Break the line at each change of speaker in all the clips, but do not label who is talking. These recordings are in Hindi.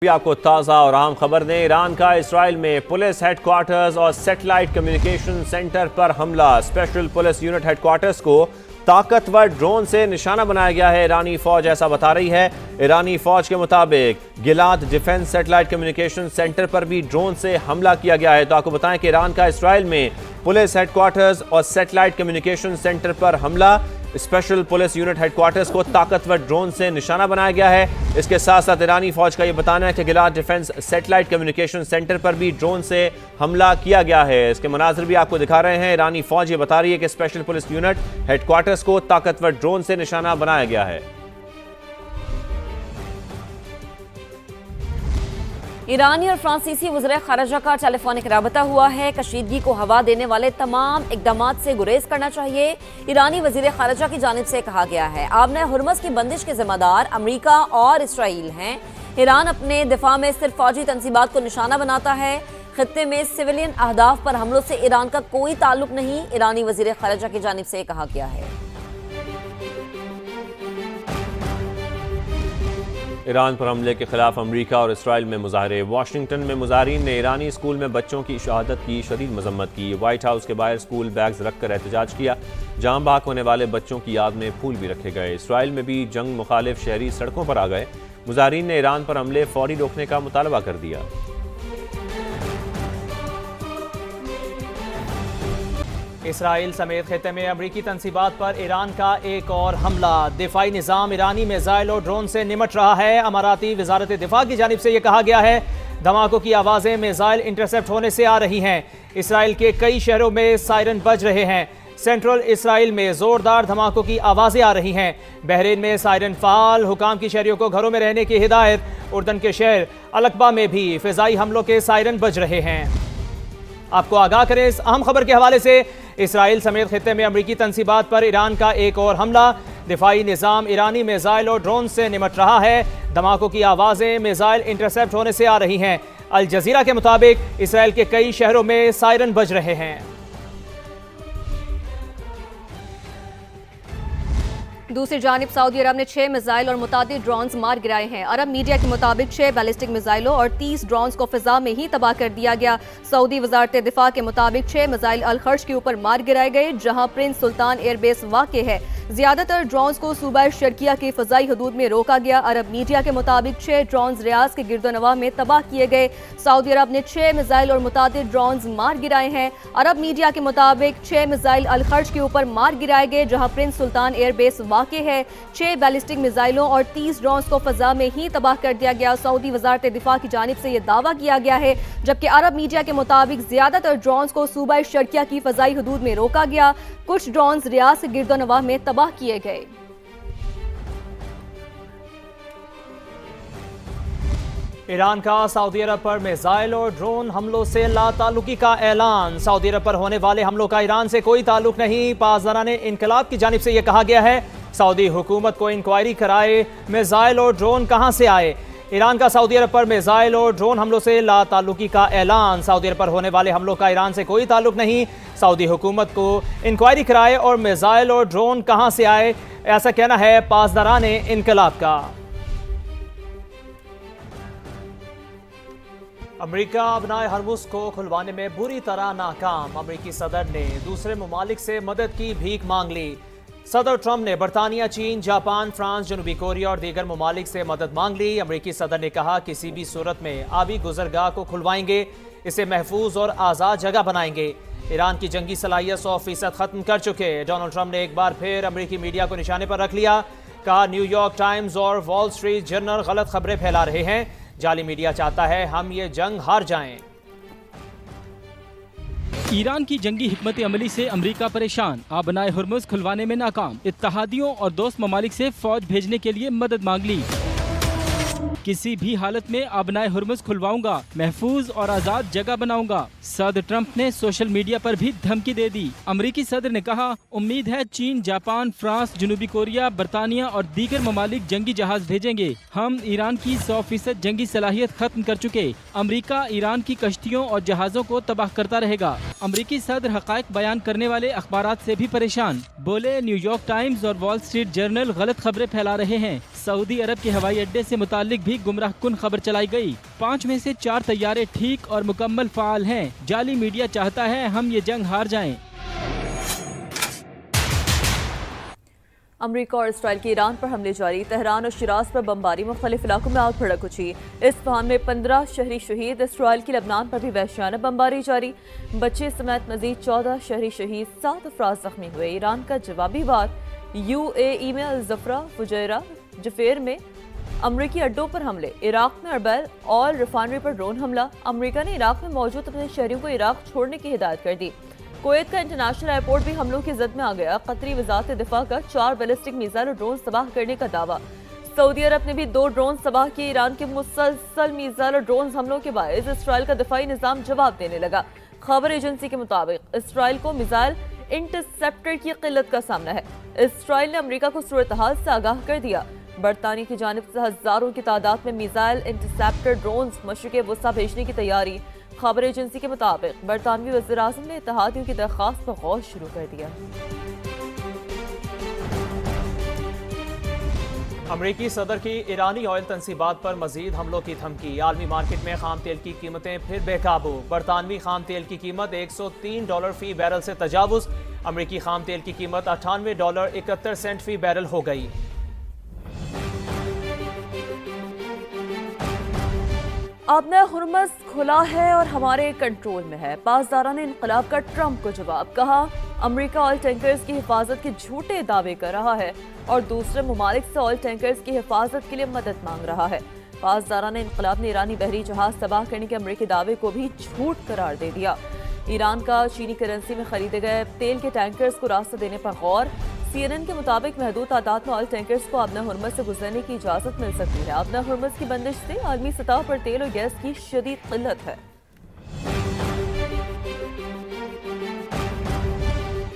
भी आपको ताज़ा और अहम खबर दें। ईरान का इसराइल में पुलिस हेडक्वार्टर्स और सैटेलाइट कम्युनिकेशन सेंटर पर हमला। स्पेशल पुलिस यूनिट हेडक्वार्टर्स को ताकतवर ड्रोन से निशाना बनाया गया है। ईरानी फौज ऐसा बता रही है। ईरानी फौज के मुताबिक गिलाद डिफेंस सैटेलाइट कम्युनिकेशन सेंटर पर भी ड्रोन से हमला किया गया है। तो आपको बताएं कि ईरान का इसराइल में पुलिस हेडक्वार्टर्स और सैटेलाइट कम्युनिकेशन सेंटर पर हमला। स्पेशल पुलिस यूनिट हेडक्वार्टर्स को ताकतवर ड्रोन से निशाना बनाया गया है। इसके साथ साथ ईरानी फौज का यह बताना है कि गिलाद डिफेंस सैटेलाइट कम्युनिकेशन सेंटर पर भी ड्रोन से हमला किया गया है। इसके मनाज़िर भी आपको दिखा रहे हैं। ईरानी फौज ये बता रही है कि स्पेशल पुलिस यूनिट हेडक्वार्टर्स को ताकतवर ड्रोन से निशाना बनाया गया है।
ईरानी और फ्रांसीसी वज़ीर ख़ारिजा का टेलीफोनिक राबता हुआ है। कशीदगी को हवा देने वाले तमाम इक़दामात से गुरेज करना चाहिए। ईरानी वज़ीर ख़ारिजा की जानिब से कहा गया है आबने हुर्मुज़ की बंदिश के ज़िम्मेदार अमरीका और इसराइल हैं। ईरान अपने दिफा में सिर्फ फौजी तंसीबात को निशाना बनाता है। खित्ते में सिविलियन अहदाफ पर हमलों से ईरान का कोई ताल्लुक नहीं। ईरानी वज़ीर ख़ारिजा की जानिब से कहा गया है।
ईरान पर हमले के खिलाफ अमरीका और इसराइल में मुजाहरे। वाशिंगटन में मुजाहरीन ने ईरानी स्कूल में बच्चों की शहादत की शदीद मजम्मत की। व्हाइट हाउस के बाहर स्कूल बैग्स रखकर एहतजाज किया। जाम बहक होने वाले बच्चों की याद में फूल भी रखे गए। इसराइल में भी जंग मुखालिफ शहरी सड़कों पर आ गए। मुजाहरीन ने ईरान पर हमले फौरी रोकने का मुतालबा कर दिया।
इसराइल समेत खित्ते में अमरीकी तंसीबात पर ईरान का एक और हमला। दिफाई निज़ाम ईरानी मिसाइल और ड्रोन से निमट रहा है। अमाराती वजारत दिफा की जानिब से यह कहा गया है धमाकों की आवाज़ें मिसाइल इंटरसेप्ट होने से आ रही हैं। इसराइल के कई शहरों में सायरन बज रहे हैं। सेंट्रल इसराइल में ज़ोरदार धमाकों की आवाज़ें आ रही हैं। बहरीन में सायरन फ़ाल। हुकाम की शहरियों को घरों में रहने की हिदायत। उर्दन के शहर अलकबा में भी फ़िज़ाई हमलों के सायरन बज रहे हैं। आपको आगाह करें इस अहम खबर के हवाले से। इसराइल समेत खित्ते में अमरीकी तंसीबात पर ईरान का एक और हमला। दिफाई निज़ाम ईरानी मिसाइल और ड्रोन से निमट रहा है। धमाकों की आवाज़ें मिसाइल इंटरसेप्ट होने से आ रही हैं। अल जज़ीरा के मुताबिक इसराइल के कई शहरों में सायरन बज रहे हैं।
दूसरी जानिब सऊदी अरब ने 6 मिसाइल और मुतादिद ड्रोन्स मार गिराए हैं। अरब मीडिया के मुताबिक 6 बैलिस्टिक मिसाइलों और 30 ड्रोन्स को फिजा में ही तबाह कर दिया गया। सऊदी वजारत दिफा के मुताबिक 6 मिसाइल अल खर्ज के ऊपर मार गिराए गए, जहां प्रिंस सुल्तान एयरबेस वाक़ है। ज्यादातर ड्रोन्स को सूबा शर्किया की फ़ज़ाई हदूद में रोका गया। अरब मीडिया के मुताबिक 6 ड्रोन्स रियाज के गिरदोनवा में तबाह किए गए। सऊदी अरब ने 6 मिसाइल और मुतादिद ड्रोन्स मार गिराए हैं। अरब मीडिया के मुताबिक 6 मिसाइल अल खर्ज के ऊपर मार गिराए गए, जहां प्रिंस सुल्तान एयरबेस वाक़ है। 6 बैलिस्टिक मिसाइलों और 30 ड्रोन्स को फ़ज़ा में ही तबाह कर दिया गया। सऊदी वजारत दिफा की जानिब से यह दावा किया गया है, जबकि अरब मीडिया के मुताबिक ज्यादातर ड्रोन्स को सूबा शर्किया की फ़ज़ाई हदूद में रोका गया। कुछ ड्रोन्स रियाज के गिरदोनवा में तबाह किए गए।
ईरान का सऊदी अरब पर मिसाइल और ड्रोन हमलों से लाताल्लुकी का ऐलान। सऊदी अरब पर होने वाले हमलों का ईरान से कोई ताल्लुक नहीं। पासदारान इनकलाब की जानिब से यह कहा गया है सऊदी हुकूमत को इंक्वायरी कराए मिसाइल और ड्रोन कहां से आए। ईरान का सऊदी अरब पर मिसाइल और ड्रोन हमलों से लाताल्लुकी का ऐलान। सऊदी अरब पर होने वाले हमलों का ईरान से कोई ताल्लुक नहीं। सऊदी हुकूमत को इंक्वायरी कराए और मिसाइल और ड्रोन कहां से आए, ऐसा कहना है पासदारान इनकलाब का। अमरीका अपनाए हरमुज़ को खुलवाने में बुरी तरह नाकाम। अमरीकी सदर ने दूसरे ममालिक से मदद की भीख मांग ली। सदर ट्रंप ने बरतानिया, चीन, जापान, फ्रांस, जनूबी कोरिया और दीगर ममालिक से मदद मांग ली। अमरीकी सदर ने कहा किसी भी सूरत में आबी गुजरगाह को खुलवाएंगे, इसे महफूज और आज़ाद जगह बनाएंगे। ईरान की जंगी सलाहियत 100% ख़त्म कर चुके। डोनाल्ड ट्रंप ने एक बार फिर अमरीकी मीडिया को निशाने पर रख लिया। कहा न्यूयॉर्क टाइम्स और वॉल स्ट्रीट जर्नल गलत खबरें फैला रहे हैं। जाली मीडिया चाहता है हम ये जंग हार जाएं।
ईरान की जंगी हिकमत अमली से अमरीका परेशान। आबनाए हुर्मुज़ खुलवाने में नाकाम। इत्तहादियों और दोस्त ममालिक से फौज भेजने के लिए मदद मांग ली। किसी भी हालत में आबनाए हुर्मुज़ खुलवाऊंगा, महफूज और आज़ाद जगह बनाऊंगा। सदर ट्रंप ने सोशल मीडिया पर भी धमकी दे दी। अमरीकी सदर ने कहा उम्मीद है चीन, जापान, फ्रांस, जनूबी कोरिया, बरतानिया और दीगर ममालिक जंगी जहाज भेजेंगे। हम ईरान की 100% जंगी सलाहियत खत्म कर चुके। अमरीका ईरान की कश्तियों और जहाज़ों को तबाह करता रहेगा। अमरीकी सदर हक़ाइक़ बयान करने वाले अखबारात से भी परेशान। बोले न्यूयॉर्क टाइम्स और वॉल स्ट्रीट जर्नल गलत खबरें फैला रहे हैं। सऊदी अरब के हवाई अड्डे से मुताल्लिक भी भी गुमराह कुन खबर चलाई गई। 5 में से 4 तैयारे ठीक और मुकम्मल फाल हैं। जाली मीडिया चाहता है हम ये जंग हार जाएं।
अमरीका और इसराइल के ईरान पर हमले जारी। तेहरान और शिराज पर बमबारी, मुख्तलिफ इलाकों में आग भड़क उठी। इस्फहान में 15 शहरी शहीद। इसराइल की लबनान पर भी वहशियाना बमबारी जारी। बच्चे समेत मजीद 14 शहरी शहीद, 7 अफराद जख्मी हुए। ईरान का जवाबी वार। UAE में अल-जफरा, फुजैरा, जफेर में अमरीकी अड्डों पर हमले। इराक में अरबैल ऑयल रिफाइनरी पर ड्रोन हमला। अमरीका ने इराक में मौजूद अपने शहरियों को इराक छोड़ने की हिदायत कर दी। कुवैत का इंटरनेशनल एयरपोर्ट भी हमलों की जद में आ गया। कतरी वजारत दिफा का 4 बैलिस्टिक मिसाइल और ड्रोन तबाह करने का दावा। सऊदी अरब ने भी 2 ड्रोन तबाह किए। ईरान के मुसलसल मिसाइल और ड्रोन हमलों के बायस इसराइल का दिफाई निजाम जवाब देने लगा। खबर एजेंसी के मुताबिक इसराइल को मिसाइल इंटरसेप्टर की किल्लत का सामना है। इसराइल ने अमरीका को सूरत हाल से आगाह कर दिया। बरतानिया की जानिब से हजारों की तादाद में मिसाइल इंटरसेप्टर ड्रोन मशरिक़ वस्ता भेजने की तैयारी। खबर एजेंसी के मुताबिक बरतानवी वज़ीर आज़म ने इत्तेहादियों की दरख्वास्त पर गौर शुरू कर दिया।
अमरीकी सदर की ईरानी ऑयल तनसीबात पर मजीद हमलों की धमकी। आलमी मार्केट में खाम तेल की कीमतें फिर बेकाबू। बरतानवी खाम तेल की कीमत $103 फी बैरल से तजावुज। अमरीकी खाम तेल की कीमत $98.71 फी बैरल हो गई।
अब नया हुर्मस खुला है और हमारे कंट्रोल में है। पासदारान इनकलाब का ट्रंप को जवाब। कहा अमेरिका ऑयल टैंकर्स की हिफाजत के झूठे दावे कर रहा है और दूसरे ममालिक से ऑयल टैंकर्स की हिफाजत के लिए मदद मांग रहा है। पासदारान इनकलाब ने ईरानी बहरी जहाज तबाह करने के अमेरिकी दावे को भी झूठ करार दे दिया। ईरान का चीनी करेंसी में खरीदे गए तेल के टैंकर्स को रास्ता देने पर गौर। CNN के मुताबिक महदूद तादाद में ऑयल टैंकर्स को आबना हुर्मस से गुजरने की इजाजत मिल सकती है। आबना हुर्मस की बंदिश से आलमी सतह पर तेल और गैस की शदीद किल्लत है।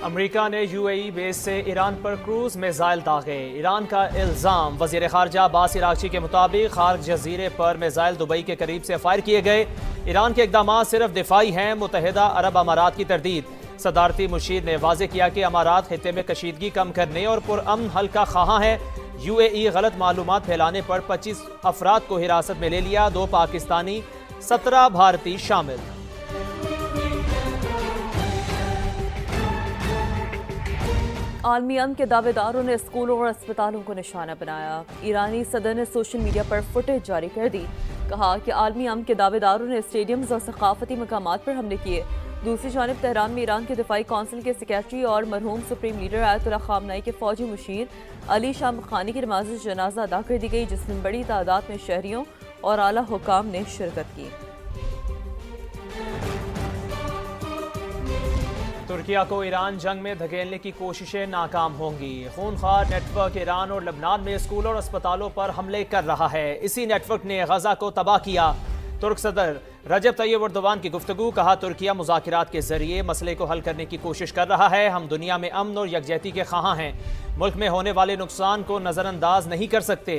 अमेरिका ने UAE बेस से ईरान पर क्रूज मिसाइल दागे। ईरान का इल्जाम। वजीर खारजा अब्बास इराक्ची के मुताबिक खार्क जजीरे पर मिसाइल दुबई के करीब से फायर किए गए। ईरान के इकदाम सिर्फ दिफाई हैं। मुत्तहिदा अरब अमारात की तरदीद। सदारती मुशीर ने वाजे किया कि अमारात खित्ते में कशीदगी कम करने और पुरअमन हल का ख्वाहां है। UAE गलत मालूमात फैलाने पर 25 अफराद को हिरासत में ले लिया। 2 पाकिस्तानी, 17 भारतीय शामिल।
आलमी अमन के दावेदारों ने स्कूलों और अस्पतालों को निशाना बनाया। ईरानी सदर ने सोशल मीडिया पर फुटेज जारी कर दी। कहा कि आलमी अमन के दावेदारों ने स्टेडियम्स और सकाफती मकामात पर हमले किए। दूसरी जानिब तेहरान में ईरान के दिफाई कौंसिल के सेक्रेटरी और मरहूम सुप्रीम लीडर आयतुल्ला खामनाई के फौजी मुशीर अली शाह मखानी की नमाज जनाजा अदा कर दी गई, जिसमें बड़ी तादाद में शहरियों और आला हुकाम ने शिरकत की।
तुर्किया को ईरान जंग में धकेलने की कोशिशें नाकाम होंगी। खूनख्वार नेटवर्क ईरान और लबनान में स्कूलों और अस्पतालों पर हमले कर रहा है। इसी नेटवर्क ने गजा को तबाह किया। तुर्क सदर रजब तैयब एर्दोगान की गुफ्तगू। कहा तुर्किया मुज़ाकिरात के जरिए मसले को हल करने की कोशिश कर रहा है। हम दुनिया में अमन और यकजहती के ख्वाहां हैं। मुल्क में होने वाले नुकसान को नज़रअंदाज नहीं कर सकते।